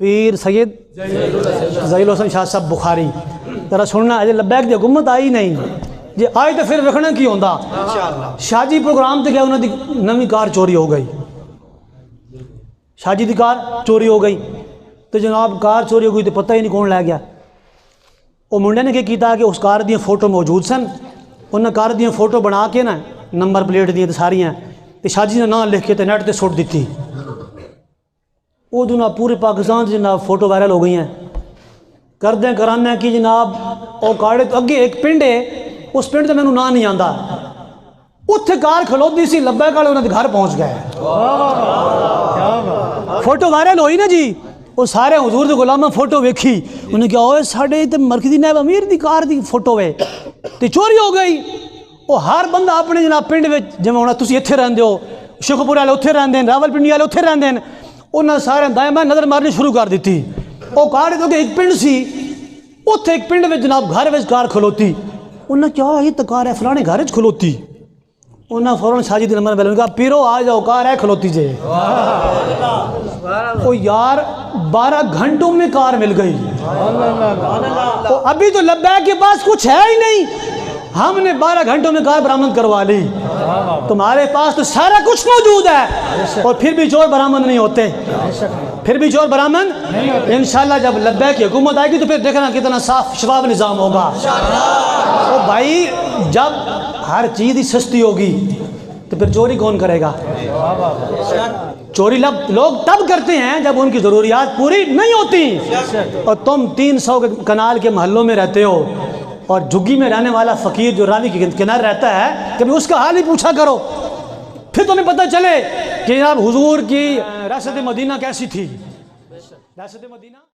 پیر سید ذلیل حسن شاہ صاحب بخاری ذرا سننا اجے لبیک دی حکومت آئی نہیں جی آئی تو پھر وکھنا کی ہوندا شاہ جی پروگرام تے گیا انہاں دی نویں کار چوری ہو گئی شاہ جی دی کار چوری ہو گئی تو جناب کار چوری ہو گئی تو پتہ ہی نہیں کون لے گیا وہ منڈے نے کیا کہ اس کار دیا فوٹو موجود سن انہیں کار دیا فوٹو بنا کے نا نمبر پلیٹ دیا ساریاں تو شاہ جی نے نام لکھ کے نیٹ تے سٹ دیتی وہ دن پورے پاکستان سے جناب فوٹو وائرل ہو گئی ہیں کردیں کرانے کی جناب وہ کارڈ اگے ایک پنڈ ہے اس پنڈ سے مینوں نام نہیں آتا اتنے کار کھلوتی سی لبیک والے انہوں نے گھر پہنچ گئے فوٹو وائرل ہوئی نا جی وہ سارے حضور دے غلاماں فوٹو ویکھی انہیں کہا اوے ساڈے تے مرکزی نائب امیر دی کار دی فوٹو ہے تے چوری ہو گئی وہ ہر بندہ اپنے جناب پنڈ وچ جویں ہن تسی ایتھے رہندے ہو شیخوپور والے اوتھے رہندے ہیں راول پنڈی والے اوتھے رہندے ہیں انہاں سارے دائما نظر مارنی شروع کر دیتی وہ کار تو کہ ایک پنڈ سی اوتھے ایک پنڈ وچ جناب گھر وچ کار کھلوتی انہاں کیا یہ تو کار ہے فلانے گھر وچ کھلوتی انہاں فوراً شاہ جی دے نمبر بیل کہا پیرو آ جاؤ کار ہے کھلوتی جے وہ یار 12 گھنٹوں میں کار مل گئی ابھی تو لبیک کے پاس کچھ ہے ہی نہیں ہم نے 12 گھنٹوں میں کار برآمد کروا لی تمہارے پاس تو سارا کچھ موجود ہے اور پھر بھی چور برآمد نہیں ہوتے پھر بھی چور برآمد انشاءاللہ جب لبیک کی حکومت آئے گی تو پھر دیکھنا کتنا صاف شفاف نظام ہوگا تو بھائی جب ہر چیز ہی سستی ہوگی تو پھر چوری کون کرے گا چوری لوگ تب کرتے ہیں جب ان کی ضروریات پوری نہیں ہوتی اور تم 300 کنال کے محلوں میں رہتے ہو اور جھگی میں رہنے والا فقیر جو راوی کے کنارے رہتا ہے کبھی اس کا حال ہی پوچھا کرو پھر تمہیں پتہ چلے کہ جناب حضور کی ریاست مدینہ کیسی تھی ریاست مدینہ